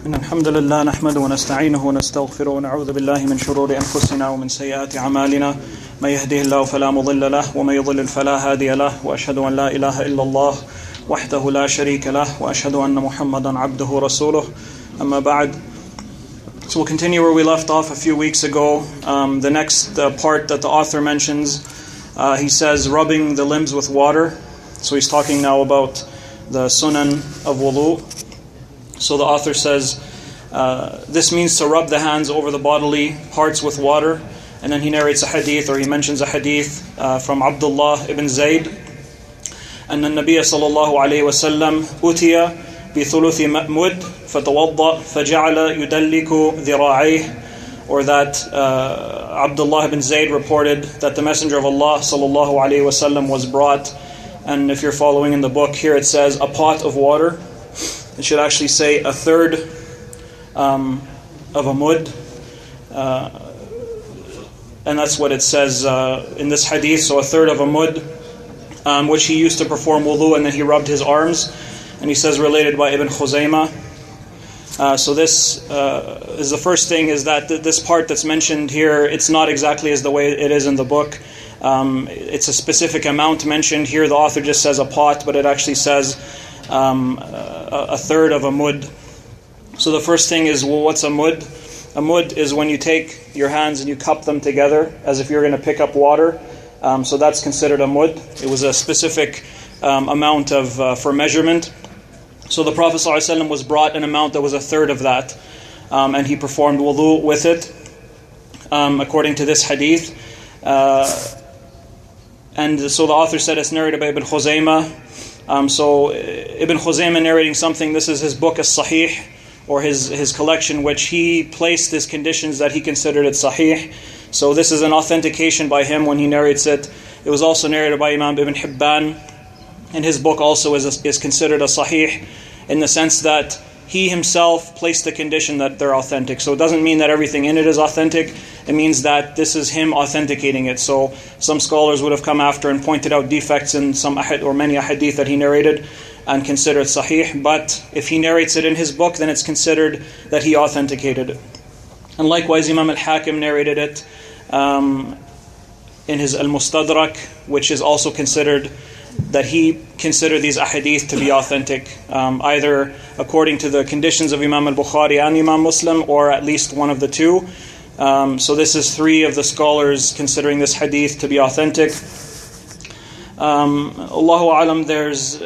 إن الحمد لله نحمده ونستعينه ونستغفره ونعوذ بالله من شرور أنفسنا ومن سيئات أعمالنا من يهده الله فلا مضل له ومن يضلل فلا هادي له وأشهد أن لا إله إلا الله وحده لا شريك له وأشهد أن محمدا عبده ورسوله أما بعد. So we'll continue where we left off a few weeks ago. The next part that the author mentions, he says rubbing the limbs with water. So he's talking now about the sunan of wudhû. So the author says, this means to rub the hands over the bodily parts with water. And then he narrates a hadith, or he mentions a hadith from Abdullah ibn Zayd. أن النبي صلى الله عليه وسلم أتي بثلث مد فتوضأ فجعل يدلك ذراعيه. Or that Abdullah ibn Zayd reported that the Messenger of Allah صلى الله عليه وسلم was brought. And if you're following in the book, here it says a pot of water. It should actually say a third of a mud. And that's what it says in this hadith. So a third of a mud, which he used to perform wudhu, and then he rubbed his arms. And he says related by Ibn Khuzaymah. So this is the first thing, is that this part that's mentioned here, it's not exactly as the way it is in the book. It's a specific amount mentioned here. The author just says a pot, but it actually says a third of a mud. So the first thing is, well, what's a mud? A mud is when you take your hands and you cup them together as if you're going to pick up water. So that's considered a mud. It was a specific amount of for measurement. So the Prophet ﷺ was brought an amount that was a third of that, and he performed wudhu with it, according to this hadith. And so the author said it's narrated by Ibn Khuzaymah. So Ibn Khuzaymah narrating something, this is his book as-Sahih, or his collection, which he placed his conditions that he considered it sahih. So this is an authentication by him when he narrates it. It was also narrated by Imam Ibn Hibban, and his book also is considered a sahih, in the sense that he himself placed the condition that they're authentic. So it doesn't mean that everything in it is authentic. It means that this is him authenticating it. So some scholars would have come after and pointed out defects in some or many ahadith that he narrated and considered sahih. But if he narrates it in his book, then it's considered that he authenticated it. And likewise, Imam al-Hakim narrated it in his Al-Mustadrak, which is also considered that he considered these ahadith to be authentic, either according to the conditions of Imam al-Bukhari and Imam Muslim, or at least one of the two. So this is three of the scholars considering this hadith to be authentic. Allahu A'lam, there's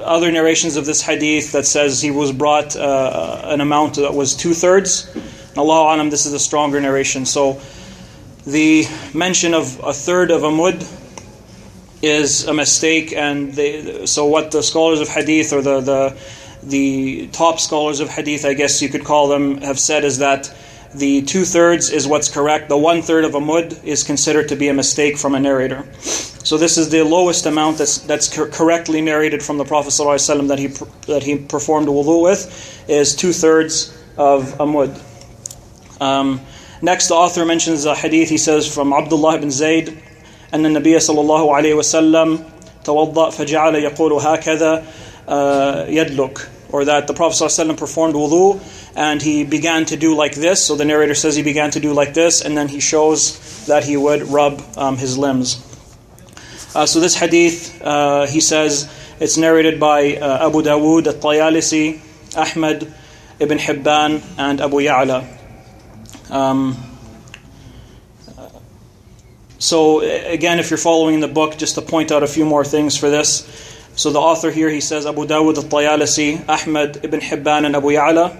other narrations of this hadith that says he was brought an amount that was 2/3. And Allahu A'lam, this is a stronger narration. So the mention of a third of a mud is a mistake, and so what the scholars of hadith, or the top scholars of hadith, I guess you could call them, have said is that the 2/3 is what's correct. The 1/3 of a mud is considered to be a mistake from a narrator. So this is the lowest amount that's correctly narrated from the Prophet ﷺ that he performed wudhu with, is 2/3 of a mud. Next, the author mentions a hadith. He says from Abdullah ibn Zayd, أن النبي صلى الله عليه وسلم توضأ فجعل يقول هكذا يدلك. Or that the Prophet ﷺ performed wudhu and he began to do like this. So the narrator says he began to do like this, and then he shows that he would rub his limbs. So this hadith, he says, it's narrated by Abu Dawood, at-Tayalisi, Ahmad, Ibn Hibban, and Abu Ya'la. So again, if you're following the book, just to point out a few more things for this. So the author here, he says Abu Dawud, at-Tayalisi, Ahmad, Ibn Hibban, and Abu Ya'la.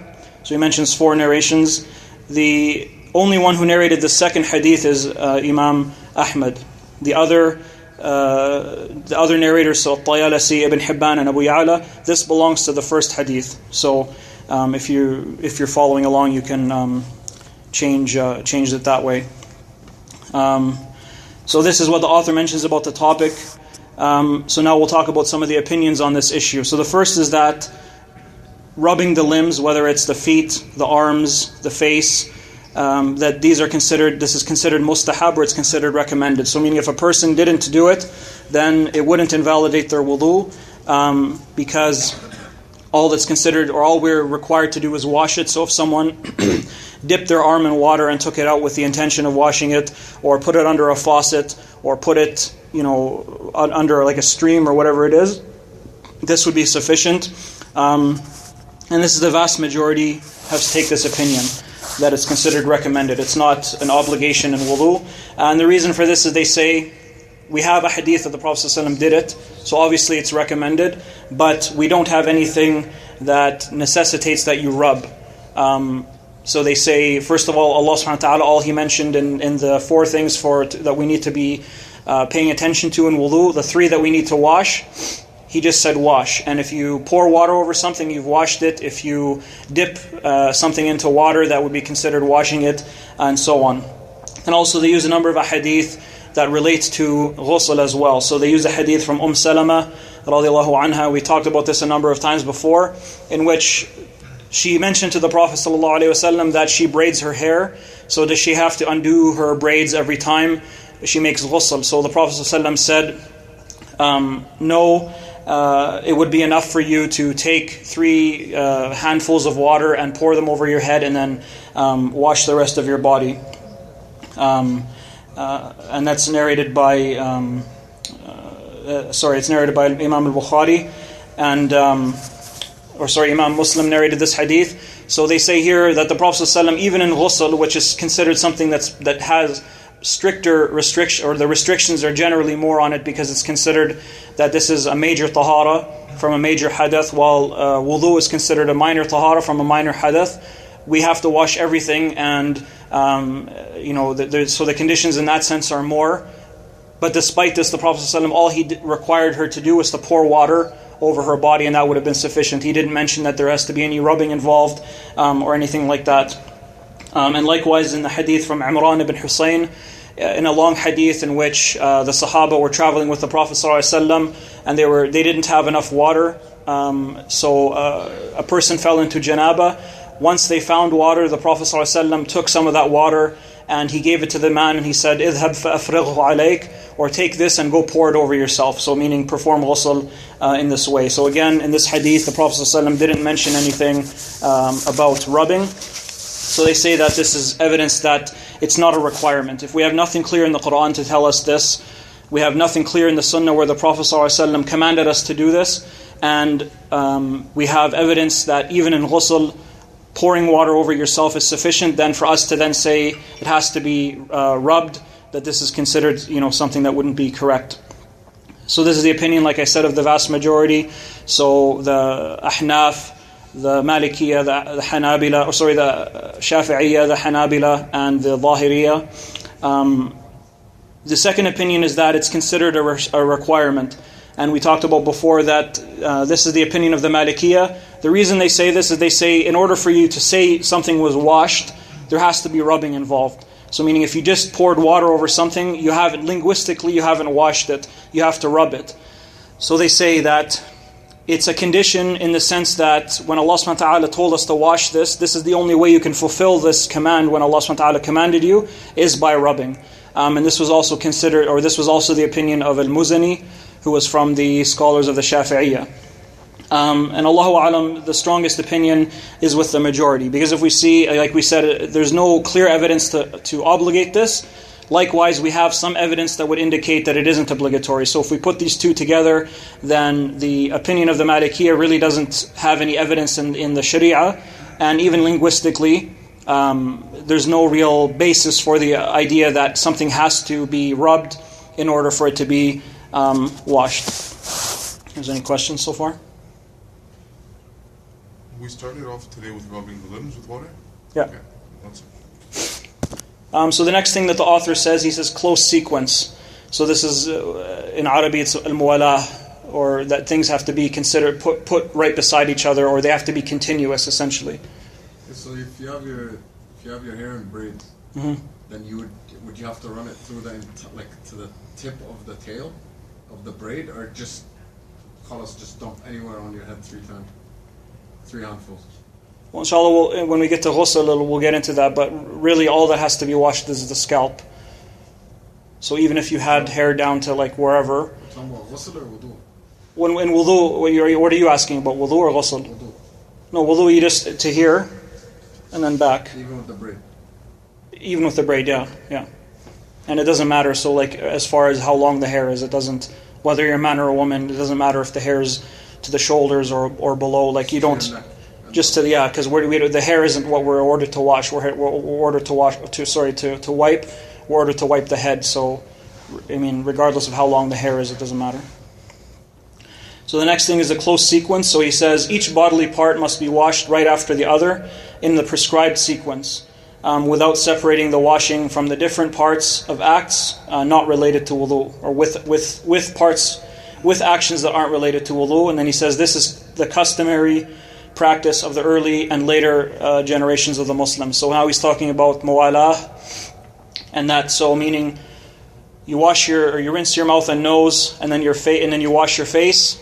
So he mentions 4 narrations. The only one who narrated the second hadith is Imam Ahmad. The other narrators, so at-Tayalisi, Ibn Hibban, and Abu Ya'la, this belongs to the first hadith. So if you're following along, you can change it that way. So this is what the author mentions about the topic. So now we'll talk about some of the opinions on this issue. So the first is that rubbing the limbs, whether it's the feet, the arms, the face, that this is considered mustahab, or it's considered recommended. So meaning if a person didn't do it, then it wouldn't invalidate their wudhu, because all that's considered, or all we're required to do is wash it. So if someone dipped their arm in water and took it out with the intention of washing it, or put it under a faucet, or put it, under like a stream or whatever it is, this would be sufficient. And this is the vast majority have to take this opinion, that it's considered recommended. It's not an obligation in wudu. And the reason for this is they say, we have a hadith that the Prophet ﷺ did it, so obviously it's recommended, but we don't have anything that necessitates that you rub. So they say, first of all, Allah subhanahu wa ta'ala, all He mentioned in the 4 things that we need to be paying attention to in wudu, the 3 that we need to wash, He just said wash. And if you pour water over something, you've washed it. If you dip something into water, that would be considered washing it, and so on. And also they use a number of ahadith that relates to ghusl as well. So they use a hadith from Salama radiallahu anha. We talked about this a number of times before, in which she mentioned to the Prophet sallallahu alaihi wasallam that she braids her hair. So does she have to undo her braids every time she makes ghusl? So the Prophet sallallahu alaihi wasallam said, no, it would be enough for you to take 3 handfuls of water and pour them over your head, and then wash the rest of your body. And that's narrated by it's narrated by Imam al-Bukhari, and Imam Muslim narrated this hadith. So they say here that the Prophet ﷺ, even in ghusl, which is considered something that has stricter restriction, or the restrictions are generally more on it, because it's considered that this is a major tahara from a major hadath, while wudhu is considered a minor tahara from a minor hadath. We have to wash everything, and so the conditions in that sense are more. But despite this, the Prophet ﷺ, all he required her to do was to pour water over her body, and that would have been sufficient. He didn't mention that there has to be any rubbing involved or anything like that. And likewise in the hadith from Imran ibn Husayn, in a long hadith in which the Sahaba were traveling with the Prophet ﷺ, and they didn't have enough water, so a person fell into janaba. Once they found water, the Prophet ﷺ took some of that water and he gave it to the man, and he said, "Idhab fa'afrighhu alayk," or take this and go pour it over yourself. So meaning perform ghusl in this way. So again, in this hadith, the Prophet ﷺ didn't mention anything about rubbing. So they say that this is evidence that it's not a requirement. If we have nothing clear in the Quran to tell us this, we have nothing clear in the Sunnah where the Prophet ﷺ commanded us to do this, and we have evidence that even in ghusl, pouring water over yourself is sufficient, then for us to then say it has to be rubbed, that this is considered something that wouldn't be correct. So this is the opinion, like I said, of the vast majority. So the Ahnâf, the Mâlikiyyah, the Hanâbilah, the Shâfi'iyyah, the Hanâbilah, and the Thâhiriyyah. The second opinion is that it's considered a requirement. And we talked about before that this is the opinion of the Mâlikiyyah. The reason they say this is they say in order for you to say something was washed, there has to be rubbing involved. So meaning if you just poured water over something, you haven't washed it, you have to rub it. So they say that it's a condition in the sense that when Allah subhanahu wa ta'ala told us to wash this is the only way you can fulfill this command when Allah subhanahu wa ta'ala commanded you, is by rubbing. And this was also the opinion of Al-Muzani, who was from the scholars of the Shâfi'iyyah. And Allahu A'lam, the strongest opinion is with the majority. Because if we see, like we said, there's no clear evidence to obligate this. Likewise, we have some evidence that would indicate that it isn't obligatory. So if we put these two together, then the opinion of the Malikiyyah really doesn't have any evidence in the Sharia. And even linguistically, there's no real basis for the idea that something has to be rubbed in order for it to be washed. Is there any questions so far? We started off today with rubbing the limbs with water? Yeah. Okay. That's So the next thing that the author says, he says close sequence. So this is, in Arabic, it's Al-Muwâlâh, or that things have to be considered, put right beside each other, or they have to be continuous, essentially. So if you have your hair in braids, Mm-hmm. then would you have to run it through to the tip of the tail of the braid, or just dump anywhere on your head 3 times? 3 handfuls. Well, inshallah, when we get to ghusl, we'll get into that. But really, all that has to be washed is the scalp. So even if you had hair down to wherever. We're talking about ghusl or wudhû? When in wudhû, what are you asking about, wudhû or ghusl? Wudhû. No, wudhu you just to here and then back. Even with the braid. Even with the braid, yeah. And it doesn't matter. So like as far as how long the hair is, it doesn't, whether you're a man or a woman, it doesn't matter if the hair is to the shoulders or below. Like you don't, just to the, because the hair isn't what we're ordered to wash. We're ordered to wash, to wipe. We're ordered to wipe the head. So, I mean, regardless of how long the hair is, it doesn't matter. So the next thing is a close sequence. So he says each bodily part must be washed right after the other in the prescribed sequence, without separating the washing from the different parts of acts not related to wudhu, or with actions that aren't related to wudhu. And then he says this is the customary practice of the early and later generations of the Muslims. So now he's talking about Muwâlâh, and that, so meaning you rinse your mouth and nose, and then and then you wash your face.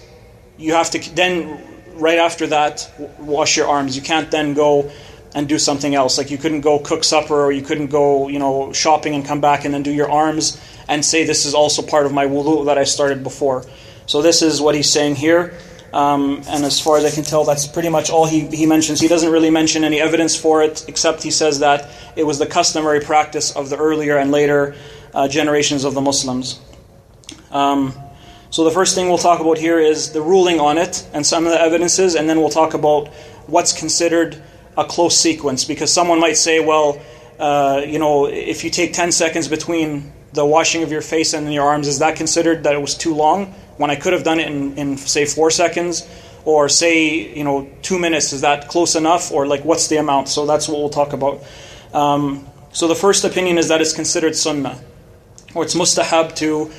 You have to then, right after that, wash your arms. You can't then go and do something else. Like you couldn't go cook supper, or you couldn't go, shopping and come back and then do your arms and say this is also part of my wudhu that I started before. So this is what he's saying here. And as far as I can tell, that's pretty much all he mentions. He doesn't really mention any evidence for it, except he says that it was the customary practice of the earlier and later generations of the Muslims. So the first thing we'll talk about here is the ruling on it and some of the evidences, and then we'll talk about what's considered a close sequence. Because someone might say, well, if you take 10 seconds between the washing of your face and your arms, is that considered that it was too long? When I could have done it in say 4 seconds, or say 2 minutes, is that close enough? Or like what's the amount? So that's what we'll talk about. So the first opinion is that it's considered sunnah, or it's mustahab to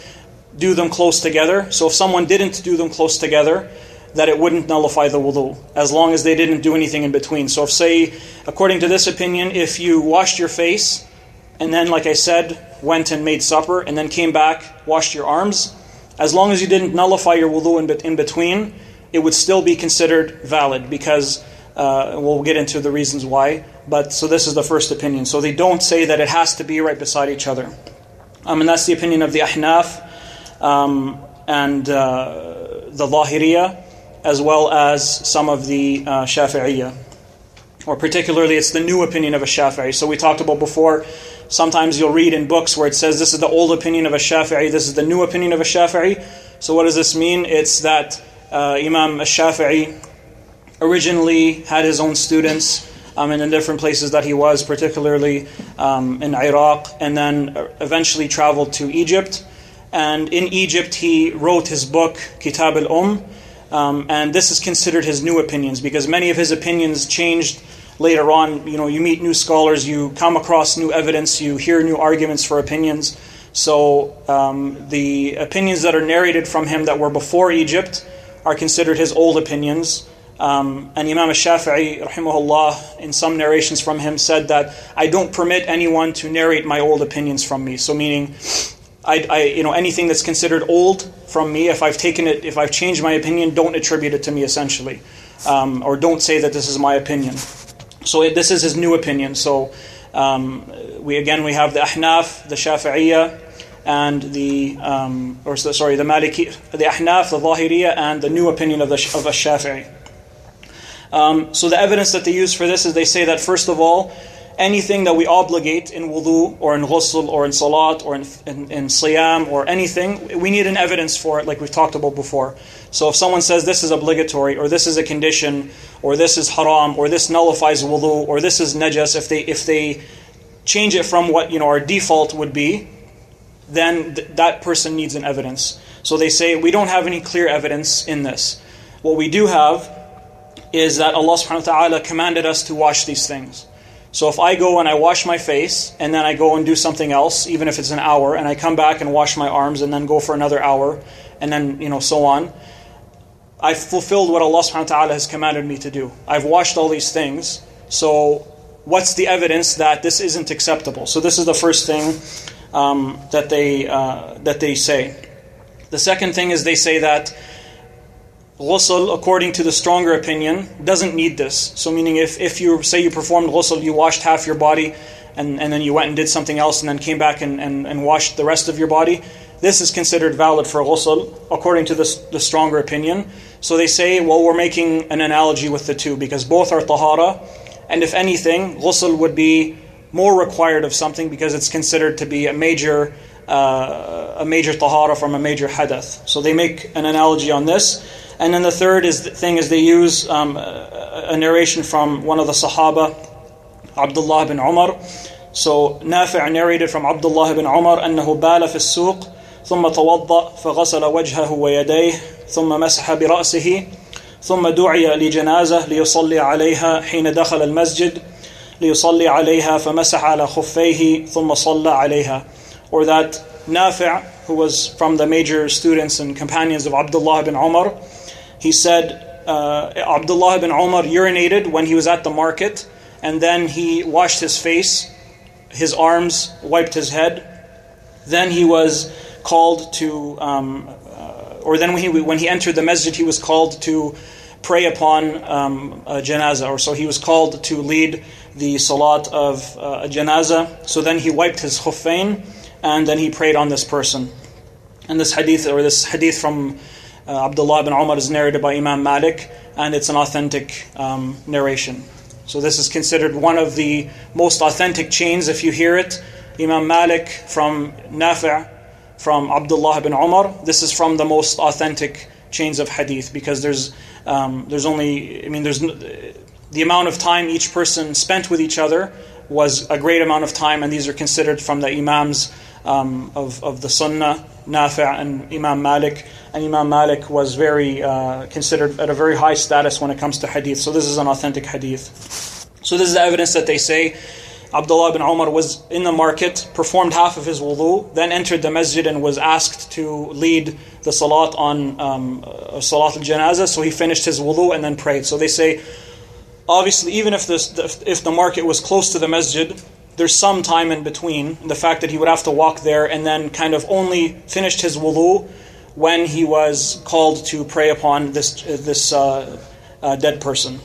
do them close together. So if someone didn't do them close together, that it wouldn't nullify the wudhu, as long as they didn't do anything in between. So if, say, according to this opinion, if you washed your face, and then, like I said, went and made supper, and then came back, washed your arms, as long as you didn't nullify your wudhu in between, it would still be considered valid, because we'll get into the reasons why. But so this is the first opinion. So they don't say that it has to be right beside each other. And that's the opinion of the Ahnâf and the Thâhiriyyah, as well as some of the Shâfi'iyyah. Or particularly, it's the new opinion of Ash-Shâfi'î. So we talked about before, sometimes you'll read in books where it says this is the old opinion of Ash-Shâfi'î, this is the new opinion of Ash-Shâfi'î. So what does this mean? It's that Imam Ash-Shâfi'î originally had his own students in the different places that he was, particularly in Iraq, and then eventually traveled to Egypt. And in Egypt he wrote his book, Kitâb and this is considered his new opinions, because many of his opinions changed later on. You meet new scholars, you come across new evidence, you hear new arguments for opinions. So the opinions that are narrated from him that were before Egypt are considered his old opinions. And Imam Ash-Shâfi'î, rahimahullah, in some narrations from him said that I don't permit anyone to narrate my old opinions from me. So meaning, anything that's considered old from me, if I've changed my opinion, don't attribute it to me, essentially, or don't say that this is my opinion. So this is his new opinion. So we have the Ahnâf, the Shâfi'iyyah, and the Mâlikiyyah, the Ahnâf, the Thâhiriyyah, and the new opinion of Ash-Shâfi'î. So the evidence that they use for this is they say that, first of all, anything that we obligate in wudhu or in ghusl or in salat or in siyam or anything, we need an evidence for it, like we've talked about before. So if someone says this is obligatory, or this is a condition, or this is haram, or this nullifies wudhu, or this is najas, if they change it from what our default would be, then that person needs an evidence. So they say we don't have any clear evidence in this. What we do have is that Allah subhanahu wa ta'ala commanded us to wash these things. So if I go and I wash my face, and then I go and do something else, even if it's an hour, and I come back and wash my arms, and then go for another hour, and then so on, I've fulfilled what Allah subhanahu wa ta'ala has commanded me to do. I've washed all these things. So what's the evidence that this isn't acceptable? So this is the first thing that they say. The second thing is they say that ghusl, according to the stronger opinion, doesn't need this. So meaning if you say you performed ghusl, you washed half your body, and then you went and did something else, and then came back and washed the rest of your body, this is considered valid for ghusl, according to the stronger opinion. So they say, well, we're making an analogy with the two because both are tahara, and if anything, ghusl would be more required of something because it's considered to be a major tahara from a major hadath. So they make an analogy on this. And then the third thing is they use a narration from one of the Sahaba, Abdullah bin Umar. So Nafi' narrated from Abdullah bin Umar أنه بال في السوق ثم توضأ فغسل وجهه ويديه ثم مسح برأسه ثم دعي لجنازة ليصلي عليها حين دخل المسجد ليصلي عليها فمسح على خفيه ثم صلى عليها. Or that Nafi', who was from the major students and companions of Abdullah bin Umar, he said Abdullah bin Umar urinated when he was at the market, and then he washed his face, his arms, wiped his head. Then he was called to, when he entered the masjid, he was called to pray upon a janazah, or so he was called to lead the salat of a janazah. So then he wiped his khuffain, and then he prayed on this person. And this hadith from Abdullah bin Umar is narrated by Imam Malik, and it's an authentic narration. So this is considered one of the most authentic chains if you hear it. Imam Malik from Nafi' from Abdullah bin Umar. This is from the most authentic chains of hadith because the amount of time each person spent with each other was a great amount of time, and these are considered from the Imams of the Sunnah, Nafi' and Imam Malik. And Imam Malik was considered at a very high status when it comes to hadith. So this is an authentic hadith. So this is the evidence that they say Abdullah bin Umar was in the market, performed half of his wudhû, then entered the masjid and was asked to lead the salat on salat al-janazah. So he finished his wudhû and then prayed. So they say, obviously, even if the market was close to the masjid, there's some time in between. The fact that he would have to walk there and then kind of only finished his wudhû when he was called to pray upon this dead person.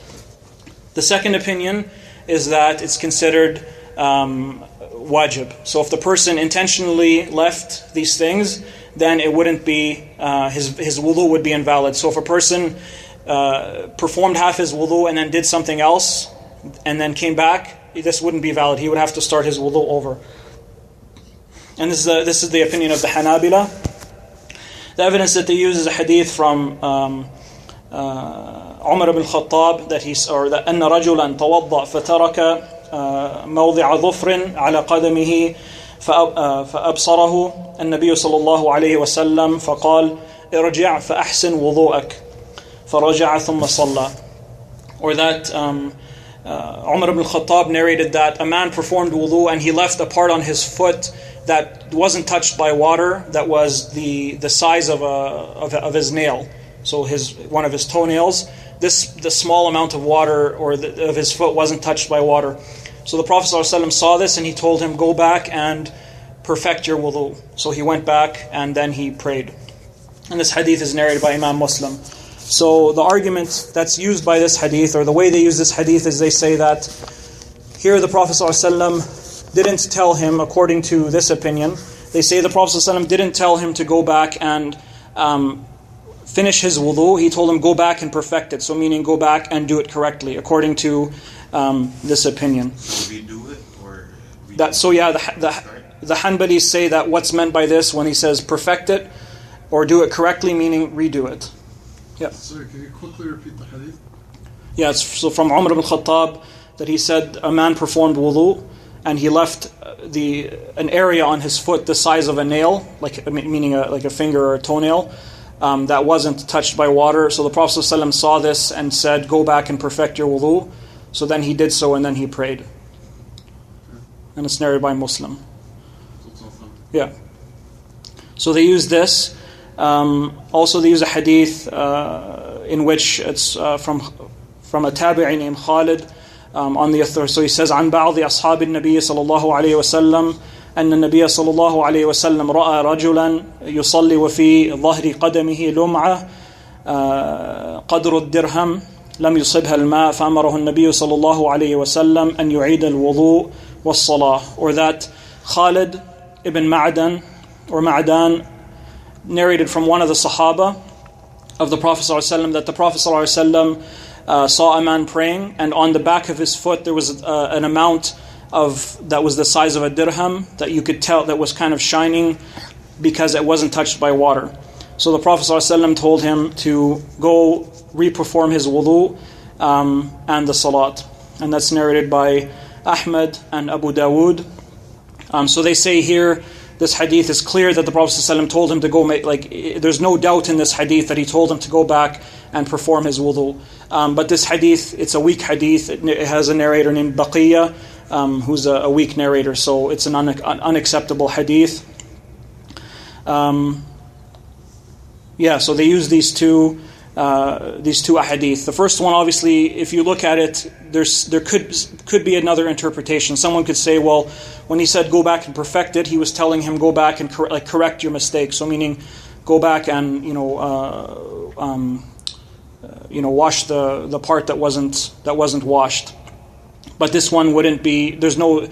The second opinion is that it's considered wajib. So if the person intentionally left these things, then it wouldn't be, his wudhu would be invalid. So if a person performed half his wudhu and then did something else and then came back, this wouldn't be valid. He would have to start his wudhu over. And this is the opinion of the Hanâbilah. The evidence that they use is a hadith from Umar ibn Khattab that أن رجلا توضأ فترك موضع ظفر على قدمه فأبصره النبي صلى الله عليه وسلم فقال ارجع فأحسن وضوءك فرجع ثم صلى. Or that Umar ibn Khattab narrated that a man performed wudu and he left a part on his foot that wasn't touched by water, that was the size of his nail, so one of his toenails. The small amount of water of his foot wasn't touched by water. So the Prophet ﷺ saw this and he told him, go back and perfect your wudu. So he went back and then he prayed. And this hadith is narrated by Imam Muslim. So the argument that's used by this hadith, or the way they use this hadith, is they say that here the Prophet ﷺ didn't tell him, according to this opinion, they say the Prophet ﷺ didn't tell him to go back and finish his wudu. He told him go back and perfect it. So meaning go back and do it correctly, according to this opinion. Redo it or the Hanbalîs say that what's meant by this when he says perfect it or do it correctly, meaning redo it. Yeah. Sorry, can you quickly repeat the hadith? Yeah, it's so from Umar ibn Khattab that he said a man performed wudu and he left an area on his foot the size of a nail, meaning like a finger or a toenail, that wasn't touched by water. So the Prophet ﷺ saw this and said, go back and perfect your wudu. So then he did so and then he prayed. And it's narrated by Muslim. Yeah. So they use this. Also they use a hadith in which it's from a tabi'i named Khalid on the author. So he says, عن بعض أصحاب النبي صلى الله عليه وسلم أن النبي صلى الله عليه وسلم رأى رجلا يصلي وفي ظهر قدمه لمعة قدر الدرهم لم يصبها الماء فأمره النبي صلى الله عليه وسلم أن يعيد الوضوء والصلاة. Or that Khalid ibn Ma'dan narrated from one of the Sahaba of the Prophet ﷺ that the Prophet ﷺ saw a man praying, and on the back of his foot there was an amount that was the size of a dirham that you could tell that was kind of shining because it wasn't touched by water. So the Prophet ﷺ told him to go re-perform his wudhû and the salat. And that's narrated by Ahmad and Abu Dawood. So they say here, this hadith is clear that the Prophet ﷺ told him to go there's no doubt in this hadith that he told him to go back and perform his wudhû. But this hadith, it's a weak hadith. It has a narrator named Baqiyya, who's a weak narrator, so it's an unacceptable hadith. So they use these two ahadith. The first one, obviously, if you look at it, there could be another interpretation. Someone could say, well, when he said go back and perfect it, he was telling him go back and correct your mistake. So meaning, go back and wash the part that wasn't washed. But this one wouldn't be. There's no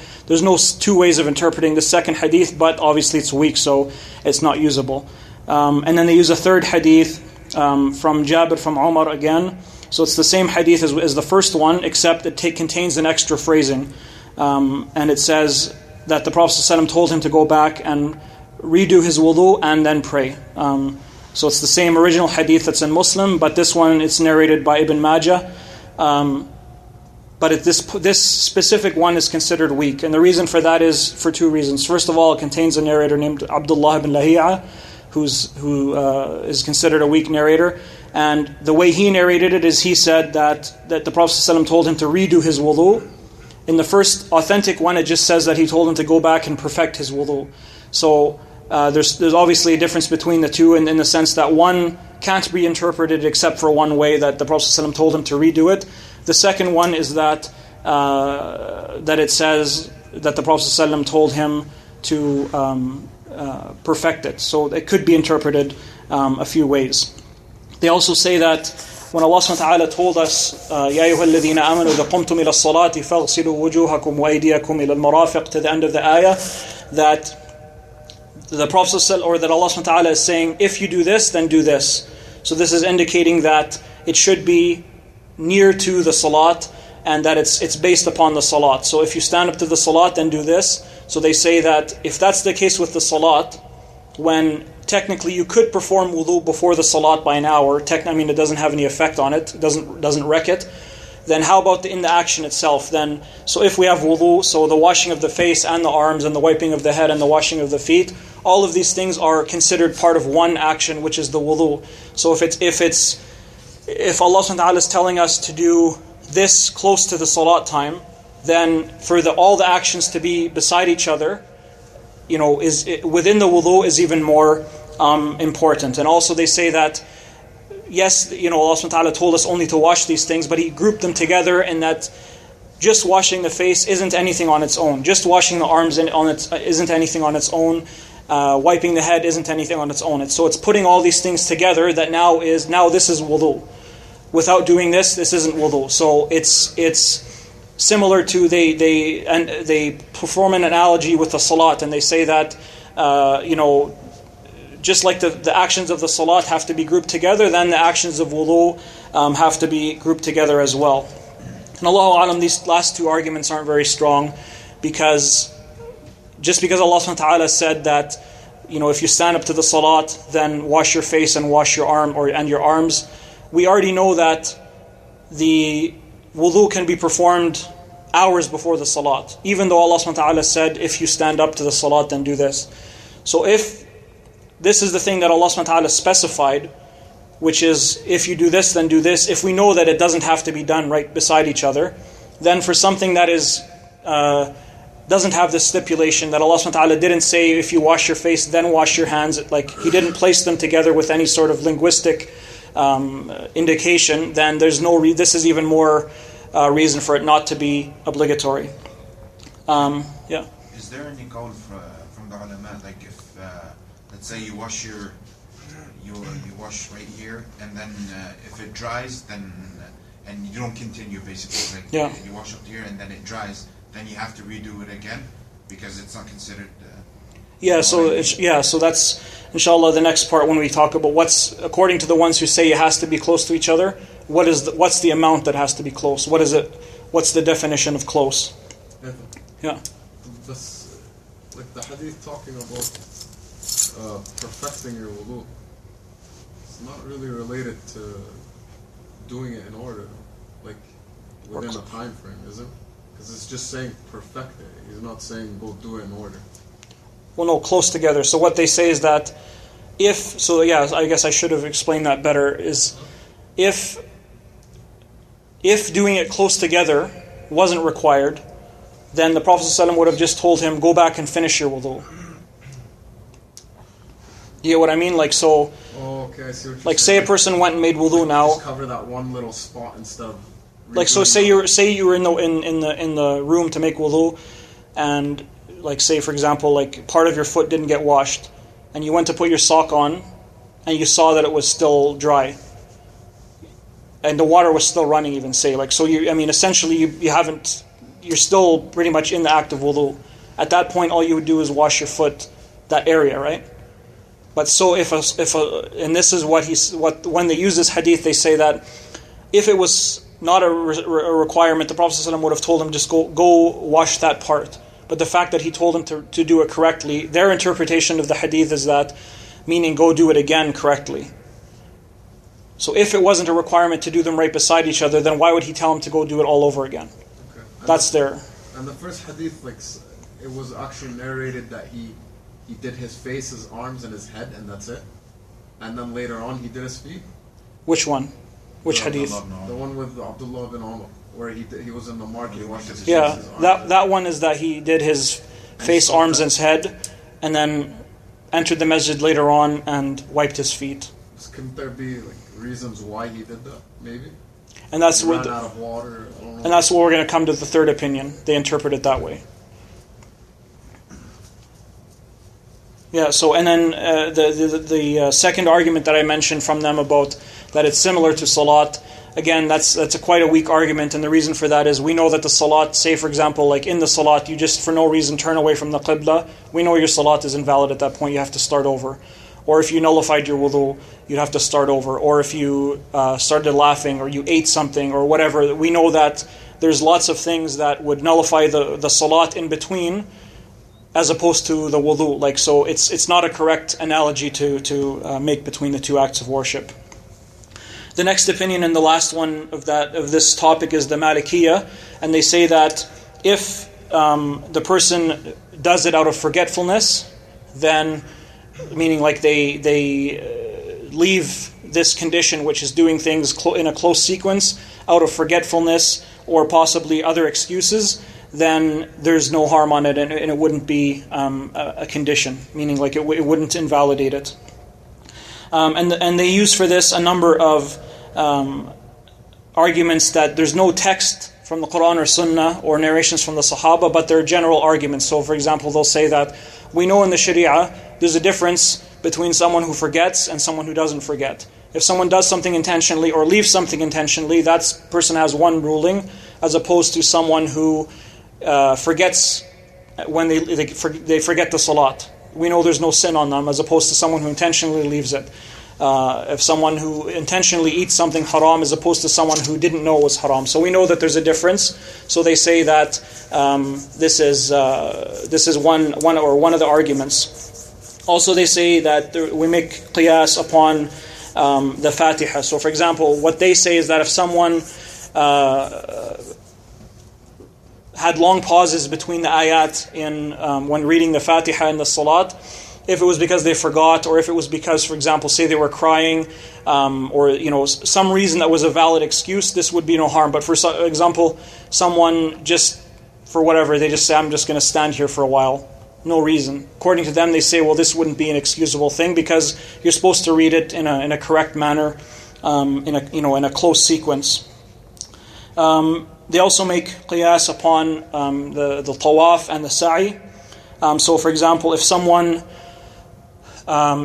two ways of interpreting the second hadith, but obviously it's weak, so it's not usable. And then they use a third hadith from Jabir from Umar again. So it's the same hadith as the first one, except it contains an extra phrasing. And it says that the Prophet ﷺ told him to go back and redo his wudhu and then pray. So it's the same original hadith that's in Muslim, but this one, it's narrated by Ibn Majah. But this specific one is considered weak. And the reason for that is for two reasons. First of all, it contains a narrator named Abdullah ibn Lahi'a, who is considered a weak narrator. And the way he narrated it is he said that the Prophet ﷺ told him to redo his wudhu. In the first authentic one, it just says that he told him to go back and perfect his wudhu. So there's obviously a difference between the two in the sense that one can't be interpreted except for one way, that the Prophet ﷺ told him to redo it. The second one is that it says that the Prophet ﷺ told him to perfect it. So it could be interpreted a few ways. They also say that when Allah subhanahu wa ta'ala told us, يَا أَيُّهَا الَّذِينَ آمَنُوا إِذَا قُمْتُمْ إِلَى الصَّلَاةِ فَاغْسِلُوا وُجُوهَكُمْ وَأَيْدِيَكُمْ إِلَى الْمَرَافِقِ, to the end of the ayah, that the Prophet or that Allah subhanahu wa ta'ala is saying, if you do this, then do this. So this is indicating that it should be near to the salat, and that it's based upon the salat. So if you stand up to the salat, then do this. So they say that if that's the case with the salat, when technically you could perform wudhu before the salat by an hour, it doesn't have any effect on it, doesn't wreck it, then how about in the action itself then? So if we have wudhu, so the washing of the face and the arms and the wiping of the head and the washing of the feet, all of these things are considered part of one action, which is the wudhu. So if Allah subhanahu wa ta'ala is telling us to do this close to the salat time, then for all the actions to be beside each other, within the wudhu is even more important. And also they say that, yes, Allah subhanahu wa ta'ala told us only to wash these things, but He grouped them together in that just washing the face isn't anything on its own. Just washing the arms isn't anything on its own. Wiping the head isn't anything on its own. So it's putting all these things together that now this is wudhu. Without doing this isn't wudhu. So it's similar to they perform an analogy with the salat, and they say that just like the actions of the salat have to be grouped together, then the actions of wudhu have to be grouped together as well. And Allahu A'lam, these last two arguments aren't very strong, because just because Allah subhanahu wa ta'ala said that if you stand up to the salat, then wash your face and wash your arm and your arms, we already know that the wudhu can be performed hours before the salat, even though Allah subhanahu wa ta'ala said, if you stand up to the salat, then do this. So if this is the thing that Allah subhanahu wa ta'ala specified, which is, if you do this, then do this, if we know that it doesn't have to be done right beside each other, then for something that is doesn't have this stipulation, that Allah subhanahu wa ta'ala didn't say, if you wash your face, then wash your hands, like He didn't place them together with any sort of linguistic indication, then there's this is even more reason for it not to be obligatory. Is there any call from the ulama, like if let's say you wash you wash right here, and then if it dries, then and you don't continue basically, like you wash up here and then it dries, then you have to redo it again because it's not considered. Yeah, so that's inshallah the next part when we talk about what's, according to the ones who say it has to be close to each other, what's the amount that has to be close? What is it? What's the definition of close? Yeah. This, like the hadith talking about perfecting your wudu, it's not really related to doing it in order, like within a time frame, is it? Because it's just saying perfect it. He's not saying go do it in order. Well, no, close together. So what they say is that I guess I should have explained that better, is if doing it close together wasn't required, then the Prophet ﷺ would have just told him, go back and finish your wudu. You get what I mean? Like, so, okay, I see what you're like, saying. say a person went and made wudu now. Just cover that one little spot instead of. Like, so say you were in the room to make wudu, and like, say for example, like part of your foot didn't get washed, and you went to put your sock on, and you saw that it was still dry, and the water was still running. Even say like, so essentially you're still pretty much in the act of wudu. At that point, all you would do is wash your foot, that area, right? But so and this is when they use this hadith, they say that if it was not a requirement, the Prophet ﷺ would have told him just go wash that part. But the fact that he told him to do it correctly, their interpretation of the hadith is that, meaning go do it again correctly. So if it wasn't a requirement to do them right beside each other, then why would he tell him to go do it all over again? Okay. That's their. And the first hadith, like, it was actually narrated that he did his face, his arms, and his head, and that's it. And then later on, he did his feet. Which one? Which hadith? The one with Abdullah bin Umar, where he was in the market. He washed his face, Yeah, his arms. that one is that he did his face, arms, and his head, and then entered the masjid later on and wiped his feet. Couldn't there be like reasons why he did that? Maybe. And that's he what. ran out of water. I don't know. And that's what we're going to come to the third opinion. They interpret it that way. Yeah. So, and then the second argument that I mentioned from them about that it's similar to salat. Again, that's quite a weak argument, and the reason for that is we know that the salat, say for example, like in the salat, you just for no reason turn away from the qibla. We know your salat is invalid at that point. You have to start over. Or if you nullified your wudu, you'd have to start over. Or if you started laughing, or you ate something, or whatever, we know that there's lots of things that would nullify the salat in between, as opposed to the wudu. Like, so it's not a correct analogy to make between the two acts of worship. The next opinion and the last one of this topic is the Mâlikiyyah, and they say that if the person does it out of forgetfulness, then, meaning like they leave this condition, which is doing things in a close sequence, out of forgetfulness or possibly other excuses, then there's no harm on it, and it wouldn't be a condition, meaning like it wouldn't invalidate it. And they use for this a number of arguments that there's no text from the Quran or Sunnah or narrations from the Sahaba, but they're general arguments. So for example, they'll say that we know in the Sharia there's a difference between someone who forgets and someone who doesn't forget. If someone does something intentionally or leaves something intentionally, that person has one ruling, as opposed to someone who forgets when they forget the salat. We know there's no sin on them, as opposed to someone who intentionally leaves it. If someone who intentionally eats something haram, as opposed to someone who didn't know it was haram. So we know that there's a difference. So they say that this is one of the arguments. Also, they say that we make qiyas upon the Fatiha. So, for example, what they say is that if someone had long pauses between the ayat when reading the Fatiha in the Salat, if it was because they forgot, or if it was because, for example, say they were crying, or some reason that was a valid excuse, this would be no harm. But for example, someone just, for whatever, they just say, I'm just going to stand here for a while. No reason. According to them, they say, well, this wouldn't be an excusable thing because you're supposed to read it in a correct manner, in a close sequence. They also make qiyas upon the tawaf and the sa'i. So, for example, if someone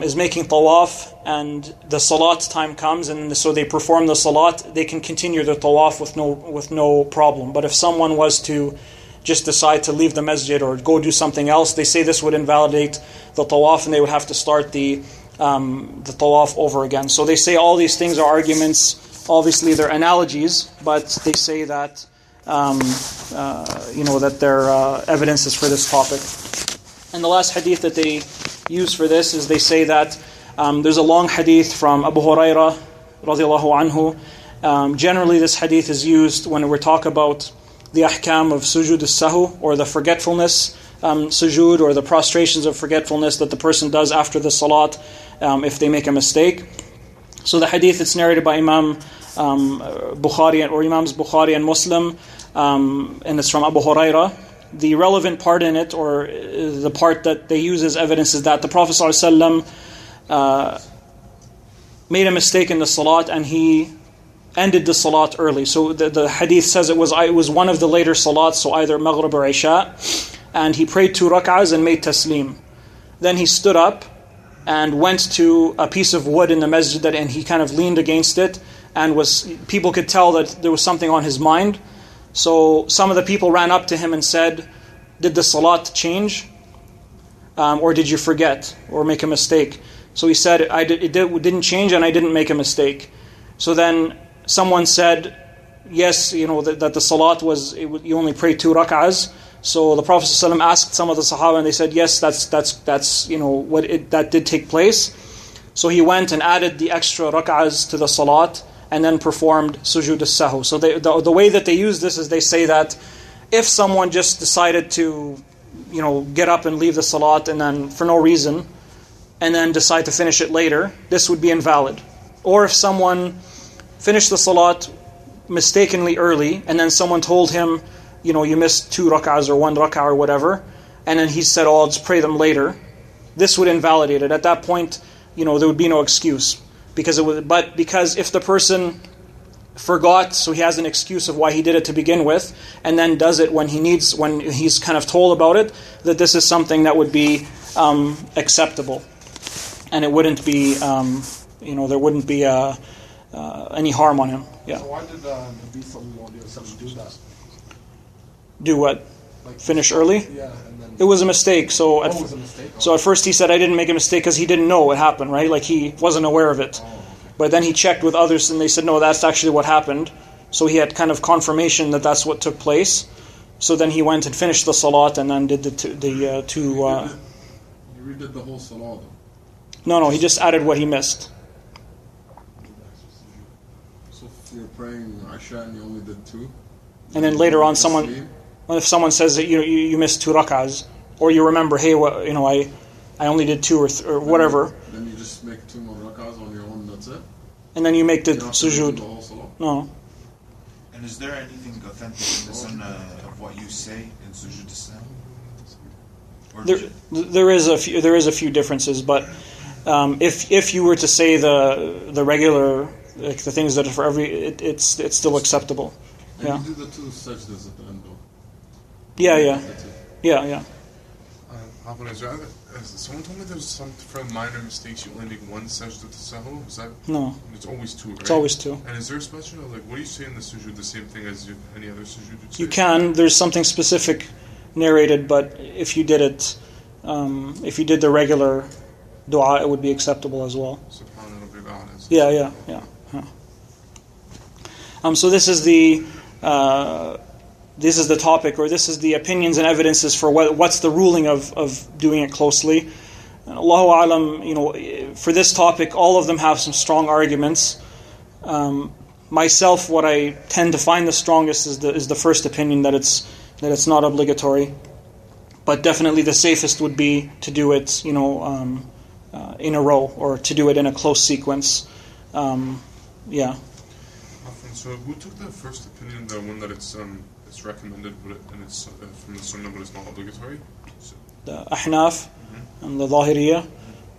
is making tawaf and the salat time comes, and so they perform the salat, they can continue their tawaf with no problem. But if someone was to just decide to leave the masjid or go do something else, they say this would invalidate the tawaf and they would have to start the tawaf over again. So they say all these things are arguments. Obviously, they're analogies, but they say that that they're evidences for this topic. And the last hadith that they use for this is they say that there's a long hadith from Abu Hurairah radiallahu anhu. Generally, this hadith is used when we talk about the ahkam of sujood as-sahu, or the forgetfulness sujood, or the prostrations of forgetfulness that the person does after the salat if they make a mistake. So the hadith, it's narrated by Imam Bukhari, or Imams Bukhari and Muslim, and it's from Abu Hurairah. The relevant part in it, or the part that they use as evidence, is that the Prophet ﷺ made a mistake in the salat and he ended the salat early. So the hadith says it was one of the later salats, so either Maghrib or Isha, and he prayed 2 rak'ahs and made taslim. Then he stood up and went to a piece of wood in the masjid, and he kind of leaned against it, and people could tell that there was something on his mind. So some of the people ran up to him and said, "Did the salat change? Or did you forget or make a mistake?" So he said, it didn't change and I didn't make a mistake. So then someone said, yes, that the salat you only prayed 2 rak'ahs. So the Prophet ﷺ asked some of the Sahaba, and they said, yes, that's that did take place. So he went and added the extra rak'ahs to the salat and then performed sujood as-sahu. So the way that they use this is they say that if someone just decided to get up and leave the salat and then for no reason, and then decide to finish it later, this would be invalid. Or if someone finished the salat mistakenly early, and then someone told him, you missed 2 rak'ahs or 1 rak'ah or whatever, and then he said, I'll just pray them later, this would invalidate it. At that point, there would be no excuse. Because if the person forgot, so he has an excuse of why he did it to begin with, and then does it when he's kind of told about it, that this is something that would be acceptable. And it wouldn't be, there wouldn't be any harm on him. Yeah. So why did Nabi sallallahu alayhi wa sallam do that? Do what? Finish early? Yeah. And then it was a mistake. So it was a mistake? So at first he said, I didn't make a mistake because he didn't know what happened, right? Like he wasn't aware of it. Oh, okay. But then he checked with others and they said, no, that's actually what happened. So he had kind of confirmation that that's what took place. So then he went and finished the salat and then did the two... You redid the whole salat though? No, he just added what he missed. So if you're praying Isha and you only did 2? And then later on if someone says that you missed 2 rak'ahs, or you remember, hey, I only did 2 or whatever. Then you just make 2 more rak'ahs on your own, that's it? And then you make the you don't sujood. The whole salat? No. And is there anything authentic in the Sunnah of what you say in sujood as-sahu? There is a few differences, but if you were to say the regular, like the things that are for it's still acceptable. And Yeah. you do the 2 sajdas at the end though? Yeah. That's it. Yeah. Someone told me there's some for minor mistakes you only make 1 sajda to sahu. Is that? No. It's always 2, right? It's always 2. And is there a special, what do you say in the sujood, the same thing as any other sujood you'd say? You can. There's something specific narrated, but if you did it, if you did the regular dua, it would be acceptable as well. Yeah. So this is the topic, or this is the opinions and evidences for what's the ruling of doing it closely. And Allahu A'lam, for this topic, all of them have some strong arguments. Myself, what I tend to find the strongest is the first opinion, that it's not obligatory. But definitely the safest would be to do it, in a row, or to do it in a close sequence. Yeah. So who took the first opinion, the one that it's recommended, and it's from the Sunnah, but it's not obligatory? So, the Ahnâf and the Thâhiriyyah,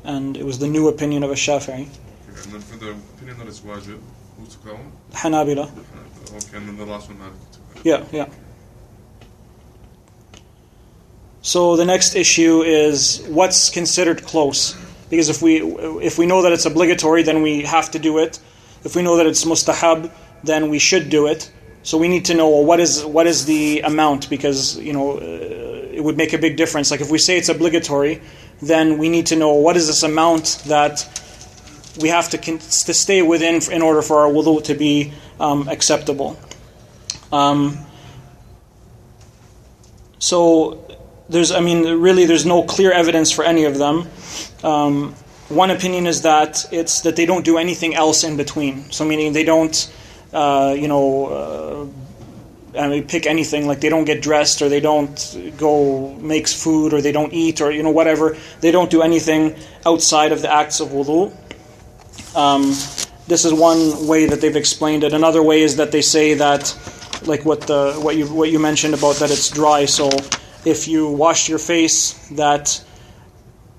and it was the new opinion of Ash-Shâfi'î. Okay, and then for the opinion that it's wajib, who took that one? Hanâbilah. Okay, and then the last one, Mâlikiyyah took it. Yeah. So the next issue is what's considered close. Because if we know that it's obligatory, then we have to do it. If we know that it's mustahab, then we should do it. So we need to know, well, what is the amount, because it would make a big difference. Like if we say it's obligatory, then we need to know what is this amount that we have to stay within in order for our wudhu to be acceptable. So there's no clear evidence for any of them. One opinion is that it's that they don't do anything else in between. So meaning they don't, pick anything, like they don't get dressed, or they don't go make food, or they don't eat, or whatever. They don't do anything outside of the acts of wudhu. This is one way that they've explained it. Another way is that they say that, like what you mentioned about that it's dry. So if you wash your face, that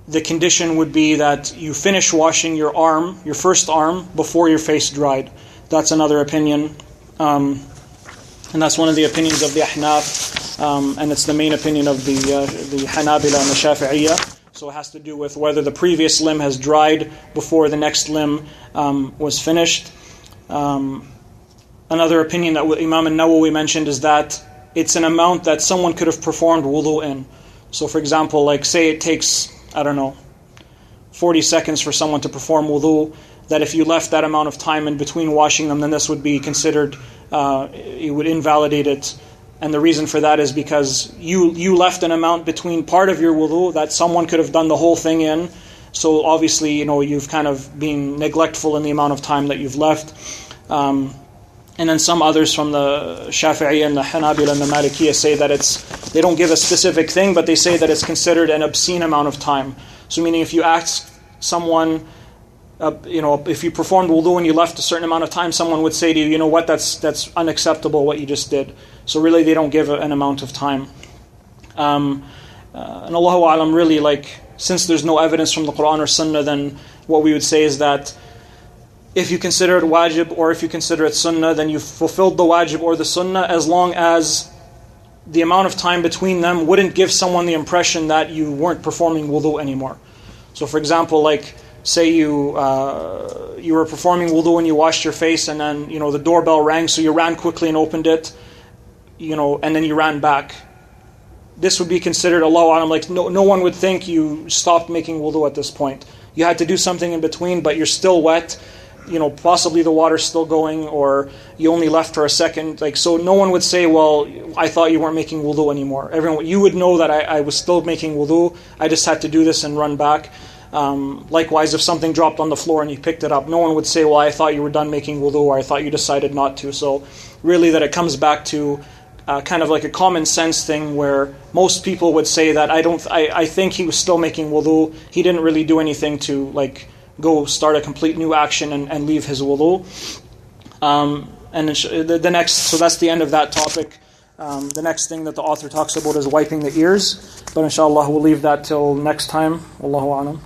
the condition would be that you finish washing your first arm, before your face dried. That's another opinion. And that's one of the opinions of the Ahnâf, and it's the main opinion of the Hanâbilah and the Shâfi'iyyah. So it has to do with whether the previous limb has dried before the next limb was finished. Another opinion that Imam an-Nawawi mentioned is that it's an amount that someone could have performed wudhu in. So for example, like say it takes, 40 seconds for someone to perform wudhu, that if you left that amount of time in between washing them, then this would be considered, it would invalidate it. And the reason for that is because you left an amount between part of your wudhu that someone could have done the whole thing in. So obviously, you've kind of been neglectful in the amount of time that you've left. And then some others from the Shâfi'î and the Hanâbilah and the Mâlikiyyah say that they don't give a specific thing, but they say that it's considered an obscene amount of time. So meaning if you ask someone, if you performed wudhu and you left a certain amount of time, someone would say to you, that's unacceptable what you just did. So really they don't give an amount of time. And Allahu A'lam, really, since there's no evidence from the Quran or Sunnah, then what we would say is that if you consider it wajib or if you consider it sunnah, then you've fulfilled the wajib or the sunnah, as long as the amount of time between them wouldn't give someone the impression that you weren't performing wudhu anymore. So for example, say you were performing wudhu and you washed your face, and then the doorbell rang, so you ran quickly and opened it, and then you ran back. This would be considered, Allahu A'lam, no one would think you stopped making wudhu at this point. You had to do something in between, but you're still wet. Possibly the water's still going, or you only left for a second. So no one would say, well, I thought you weren't making wudhu anymore. You would know that I was still making wudhu. I just had to do this and run back. Likewise, if something dropped on the floor and you picked it up, no one would say, well, I thought you were done making wudhu, or I thought you decided not to. So really that it comes back to kind of like a common sense thing, where most people would say that I think he was still making wudhu. He didn't really do anything to go start a complete new action and leave his wudhu. So that's the end of that topic. The next thing that the author talks about is wiping the ears. But inshallah we'll leave that till next time. Wallahu a'lam.